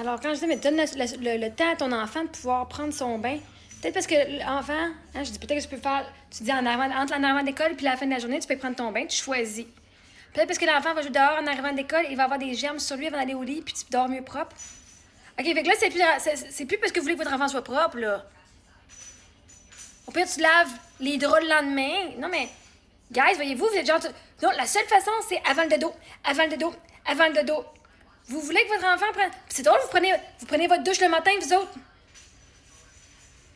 Alors, quand je dis, mais donne le temps à ton enfant de pouvoir prendre son bain, peut-être parce que l'enfant, hein, je dis peut-être que tu peux faire, tu dis entre en arrivant d'école puis la fin de la journée, tu peux prendre ton bain, tu choisis. Peut-être parce que l'enfant va jouer dehors en arrivant d'école, il va avoir des germes sur lui avant d'aller au lit, puis tu dors mieux propre. OK, fait que là, c'est plus parce que vous voulez que votre enfant soit propre, là. Au pire, tu laves les draps le lendemain. Non, mais, guys, voyez-vous, vous êtes genre. Non, la seule façon, c'est avant le dodo, avant le dodo, avant le dodo. Vous voulez que votre enfant prenne. C'est drôle, vous prenez votre douche le matin, vous autres.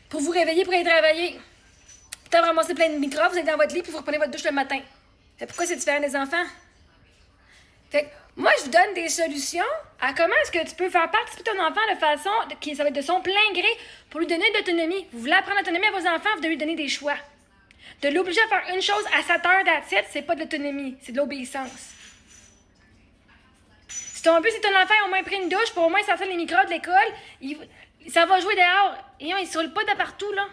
Pour vous réveiller, pour aller travailler. Putain, vous ramassez plein de microbes, vous êtes dans votre lit, puis vous reprenez votre douche le matin. Fait pourquoi c'est différent des enfants? Fait que moi, je vous donne des solutions à comment est-ce que tu peux faire participer ton enfant de façon qui ça va être de son plein gré pour lui donner de l'autonomie. Vous voulez apprendre l'autonomie à vos enfants, vous devez lui donner des choix. De l'obliger à faire une chose à 7 heures d'assiette, c'est pas de l'autonomie, c'est de l'obéissance. Si ton but, c'est que ton enfant ait au moins pris une douche pour au moins sortir les microbes de l'école, ça va jouer dehors. Et il se roule pas de partout, là.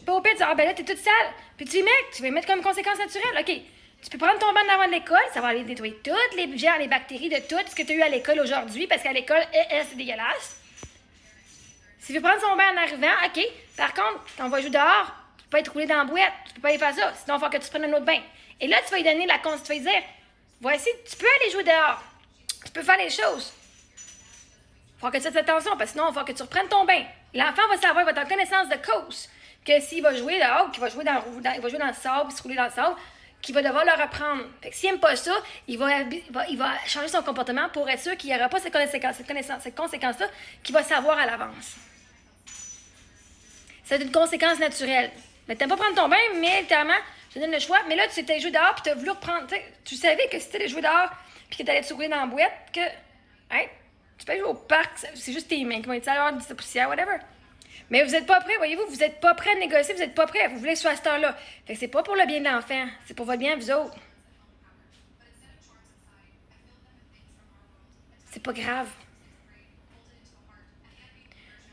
Pas au pire, tu dis, ah ben là, t'es toute sale. Puis tu vas mettre comme conséquence naturelle. OK. Tu peux prendre ton bain d'avant de l'école, ça va aller nettoyer toutes les germes, les bactéries de tout ce que tu as eu à l'école aujourd'hui, parce qu'à l'école, c'est dégueulasse. S'il veut prendre son bain en arrivant, OK. Par contre, quand on va jouer dehors, tu peux pas être roulé dans la boîte, tu peux pas aller faire ça, sinon il faut que tu prennes un autre bain. Et là, tu vas lui donner tu vas lui dire, voici, tu peux aller jouer dehors, tu peux faire les choses. Faut que tu fasses attention, parce que sinon, il faut que tu reprennes ton bain. L'enfant va savoir, il va être en connaissance de cause, que s'il va jouer dehors, qu'il va jouer dans le sable, se rouler dans le sable, qu'il va devoir le reprendre. Fait que s'il n'aime pas ça, il va changer son comportement pour être sûr qu'il n'y aura pas cette conséquence-là qu'il va savoir à l'avance. C'est une conséquence naturelle. Mais tu n'aimes pas prendre ton bain, mais littéralement, je te donne le choix. Mais là, tu étais joué dehors, puis tu as voulu reprendre. Tu savais que si tu allais jouer dehors, puis que tu allais te rouler dans la boîte, que hey, tu peux aller jouer au parc, c'est juste tes mains qui vont être à l'heure de poussière, whatever. Mais vous n'êtes pas prêts, voyez-vous, vous n'êtes pas prêts à négocier, vous n'êtes pas prêts, vous voulez que ce soit à cette heure-là. Fait que c'est pas pour le bien de l'enfant, c'est pour votre bien, vous autres. C'est pas grave.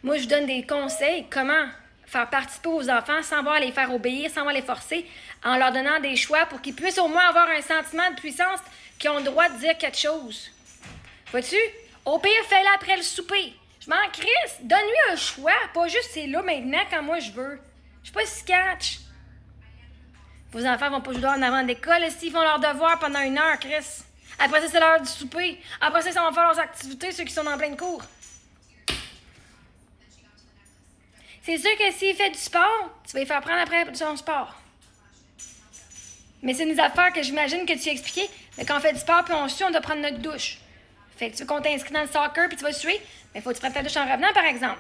Moi, je vous donne des conseils, comment faire participer aux enfants sans avoir à les faire obéir, sans avoir à les forcer, en leur donnant des choix pour qu'ils puissent au moins avoir un sentiment de puissance, qu'ils ont le droit de dire quelque chose. Vois-tu? Au pire, fais-le après le souper. Je m'en crisse. Donne-lui un choix. Pas juste c'est là maintenant quand moi je veux. Je sais pas si catch. Vos enfants vont pas jouer dehors en avant de l'école s'ils font leurs devoirs pendant 1 heure, Chris. Après ça, c'est l'heure du souper. Après ça, ils vont faire leurs activités, ceux qui sont en pleine cours. C'est sûr que s'il fait du sport, tu vas lui faire prendre après son sport. Mais c'est des affaires que j'imagine que tu as expliquées. Mais quand on fait du sport puis on sue, on doit prendre notre douche. Fait que tu veux qu'on t'inscrit dans le soccer puis tu vas suer, mais il faut que tu prennes ta douche en revenant, par exemple.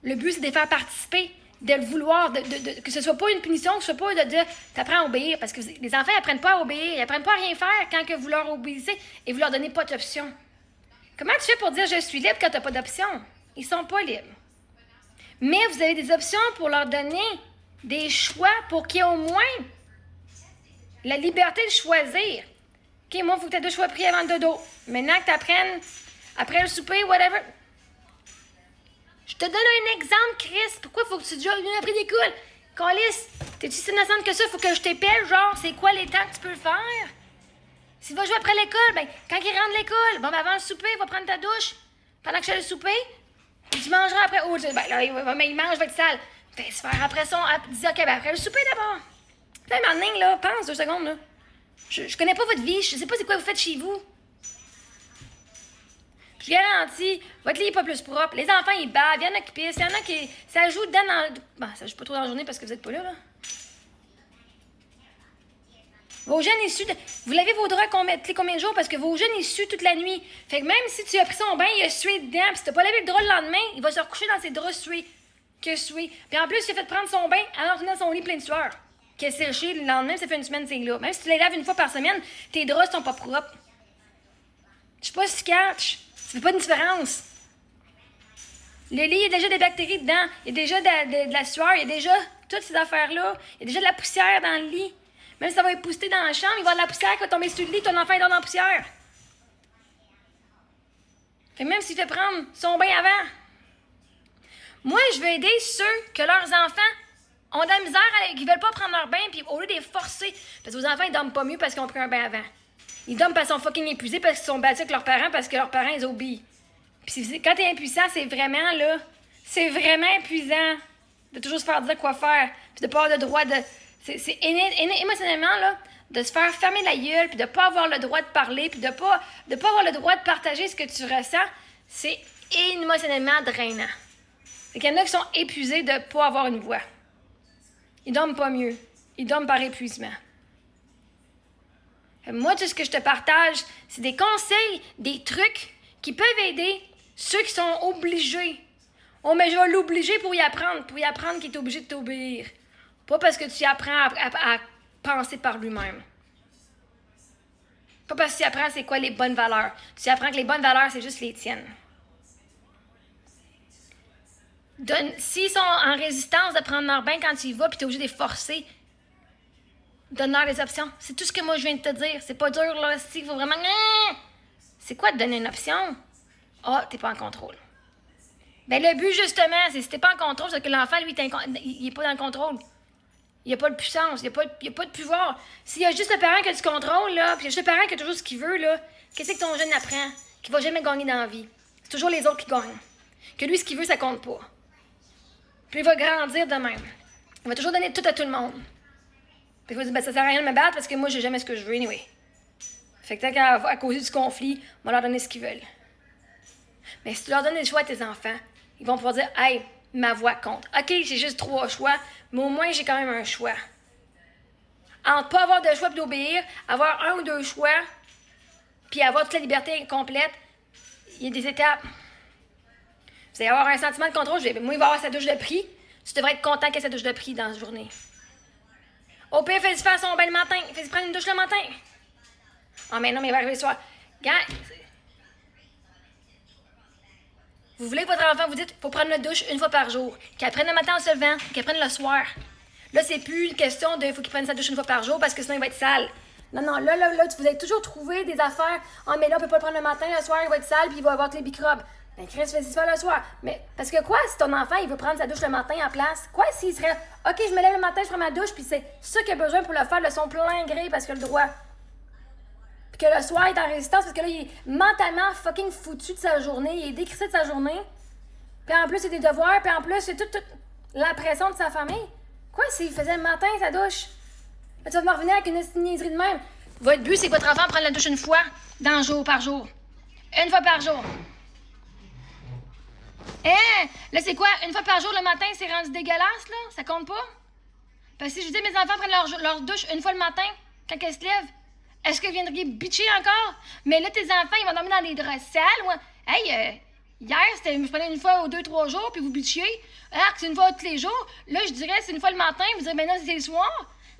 Le but, c'est de les faire participer, de le vouloir, que ce soit pas une punition, que ce soit pas de t'apprends à obéir. Parce que les enfants, ils apprennent pas à obéir, ils apprennent pas à rien faire quand que vous leur obéissez et vous leur donnez pas d'option. Comment tu fais pour dire je suis libre quand t'as pas d'option? Ils sont pas libres. Mais vous avez des options pour leur donner des choix pour qu'il y ait au moins la liberté de choisir. OK, moi, il faut que tu aies 2 choix pris avant le dodo. Maintenant que tu apprennes, après le souper, whatever. Je te donne un exemple, Chris. Pourquoi il faut que tu dises, viens après l'école? Calice, t'es-tu si innocente que ça? Faut que je t'épelle, genre, c'est quoi les temps que tu peux le faire? S'il va jouer après l'école, ben, quand il rentre de l'école, bon, ben, avant le souper, il va prendre ta douche. Pendant que je fais le souper, tu mangeras après. Oh, ben, là, il mange, il va être sale. Fait se faire après son. Dis, OK, ben, après le souper d'abord. Là, maintenant, là, pense 2 secondes, là. Je connais pas votre vie, je sais pas c'est quoi vous faites chez vous. Je garantis, votre lit est pas plus propre. Les enfants, ils bavent, il y en a qui pissent, il y en a qui. Ça joue dedans dans. Bon, ça joue pas trop dans la journée parce que vous êtes pas là. Vos jeunes issus, vous lavez vos draps combien de jours parce que vos jeunes issus toute la nuit. Fait que même si tu as pris son bain, il a sué dedans, pis si t'as pas lavé le drap le lendemain, il va se recoucher dans ses draps sués. Puis en plus, il a fait prendre son bain alors qu'il est dans son lit plein de sueur. Qui est séché le lendemain, ça fait une semaine, c'est là. Même si tu les laves une fois par semaine, tes draps sont pas propres. Je sais pas si tu catches. Ça fait pas une différence. Le lit, il y a déjà des bactéries dedans. Il y a déjà de la sueur. Il y a déjà toutes ces affaires-là. Il y a déjà de la poussière dans le lit. Même si ça va épousseter dans la chambre, il va y avoir de la poussière qui va tomber sur le lit. Ton enfant est dans la poussière. Fait que même s'il fait prendre son bain avant. Moi, je veux aider ceux que leurs enfants ont de la misère, qui veulent pas prendre leur bain, puis au lieu de les forcer, parce que vos enfants, ils dorment pas mieux parce qu'ils ont pris un bain avant. Ils dorment parce qu'ils sont fucking épuisés parce qu'ils sont battus avec leurs parents parce que leurs parents, ils obéissent. Puis quand t'es impuissant, c'est vraiment, là, c'est vraiment épuisant de toujours se faire dire quoi faire, puis de pas avoir le droit de... C'est émotionnellement, là, de se faire fermer la gueule, puis de pas avoir le droit de parler, puis de pas avoir le droit de partager ce que tu ressens, c'est émotionnellement drainant. Fait qu'il y en a qui sont épuisés de pas avoir une voix. Ils dorment pas mieux. Ils dorment par épuisement. Moi, tout ce que je te partage, c'est des conseils, des trucs qui peuvent aider ceux qui sont obligés. Oh, mais je vais l'obliger pour y apprendre qu'il est obligé de t'obéir. Pas parce que tu apprends à penser par lui-même. Pas parce que tu apprends c'est quoi les bonnes valeurs. Tu apprends que les bonnes valeurs, c'est juste les tiennes. S'ils sont en résistance de prendre leur bain quand tu y vas puis tu es obligé de les forcer, donne-leur des options. C'est tout ce que moi je viens de te dire. C'est pas dur, là. Il faut vraiment... C'est quoi de donner une option? Ah, t'es pas en contrôle. Ben le but, justement, c'est si t'es pas en contrôle, c'est que l'enfant, lui, il est pas dans le contrôle. Il n'y a pas de puissance, il n'y a pas de pouvoir. S'il y a juste le parent que tu contrôles, là, puis il y a juste le parent qui a toujours ce qu'il veut, là, qu'est-ce que ton jeune apprend? Qu'il va jamais gagner dans la vie. C'est toujours les autres qui gagnent. Que lui, ce qu'il veut, ça compte pas. Puis il va grandir de même. Il va toujours donner tout à tout le monde. Puis il va dire, ben ça sert à rien de me battre parce que moi, j'ai jamais ce que je veux, anyway. Fait que tant qu'à causer du conflit, on va leur donner ce qu'ils veulent. Mais si tu leur donnes des choix à tes enfants, ils vont pouvoir dire, hey, ma voix compte. OK, j'ai juste 3 choix, mais au moins, j'ai quand même un choix. Entre pas avoir de choix et d'obéir, avoir 1 ou 2 choix, puis avoir toute la liberté complète, il y a des étapes. Vous allez avoir un sentiment de contrôle. Moi, il va avoir sa douche de prix. Tu devrais être content qu'il y ait sa douche de prix dans la journée. Au pire, fais-lui faire son bain le matin. Fais-lui prendre une douche le matin. Ah, mais non, mais il va arriver le soir. Gars, vous voulez que votre enfant vous dise faut prendre la douche 1 fois par jour. Qu'elle prenne le matin en se levant, qu'elle prenne le soir. Là, c'est plus une question de faut qu'il prenne sa douche 1 fois par jour parce que sinon il va être sale. Non, là, vous avez toujours trouvé des affaires. Ah, mais là, on peut pas le prendre le matin, le soir, il va être sale puis il va avoir tous les microbes. Ben, Chris, fais ça le soir. Mais, parce que quoi, si ton enfant, il veut prendre sa douche le matin en place? Quoi s'il serait, OK, je me lève le matin, je prends ma douche, puis c'est ça qu'il a besoin pour le faire de son plein gré parce qu'il a le droit. Puis que le soir, il est en résistance parce que là, il est mentalement fucking foutu de sa journée, il est décrissé de sa journée. Puis en plus, c'est des devoirs, puis en plus, c'est toute la pression de sa famille. Quoi s'il faisait le matin sa douche? Là, tu vas me revenir avec une niaiserie de même. Votre but, c'est que votre enfant prenne la douche 1 fois par jour. 1 fois par jour. Hein? Là, c'est quoi? 1 fois par jour le matin, c'est rendu dégueulasse, là? Ça compte pas? Parce que si je dis mes enfants prennent leur douche 1 fois le matin, quand elles se lèvent, est-ce que vous viendriez bitcher encore? Mais là, tes enfants, ils vont dormir dans des draps sales. Ouais. Hey, hier, je prenais 1 fois ou 2-3 jours, puis vous bitchiez. Alors que c'est 1 fois tous les jours. Là, je dirais c'est 1 fois le matin. Vous direz, ben non, c'est le soir.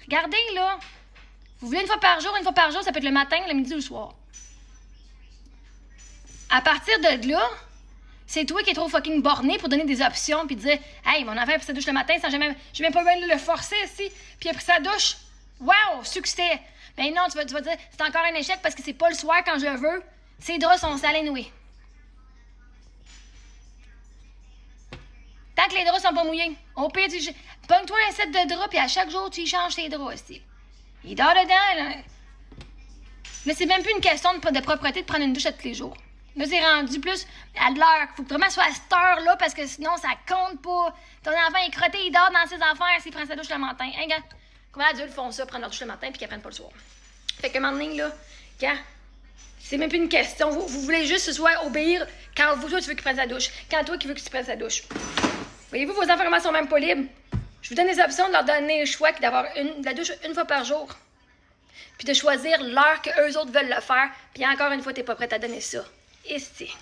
Regardez, là. Vous voulez 1 fois par jour, ça peut être le matin, le midi ou le soir. À partir de là, c'est toi qui es trop fucking borné pour donner des options puis dire hey, mon enfant a pris sa douche le matin sans jamais. J'ai même pas besoin de le forcer ici. Puis il a pris sa douche. Wow, succès! Ben non, tu vas dire c'est encore un échec parce que c'est pas le soir quand je le veux. Ses draps sont salés noués. Tant que les draps sont pas mouillés, au pire, pogne-toi un set de draps puis à chaque jour, tu y changes tes draps aussi. Il dort dedans, là. Là, c'est même plus une question de propreté de prendre une douche à tous les jours. Là, c'est rendu plus à l'heure. Faut que vraiment soit à cette heure-là parce que sinon, ça compte pas. Ton enfant est crotté, il dort dans ses affaires s'il prend sa douche le matin. Hein, gars? Combien d'adultes font ça, prendre leur douche le matin puis qu'ils prennent pas le soir? Fait que, un moment donné, là, gars, c'est même plus une question. Vous voulez juste ce soir obéir quand toi, tu veux qu'il prenne sa douche. Quand toi, qui veux qu'il prenne sa douche. Voyez-vous, vos enfants, comment sont même pas libres? Je vous donne des options de leur donner le choix d'avoir la douche 1 fois par jour. Puis de choisir l'heure qu'eux autres veulent le faire. Puis encore une fois, t'es pas prête à donner ça. Ici.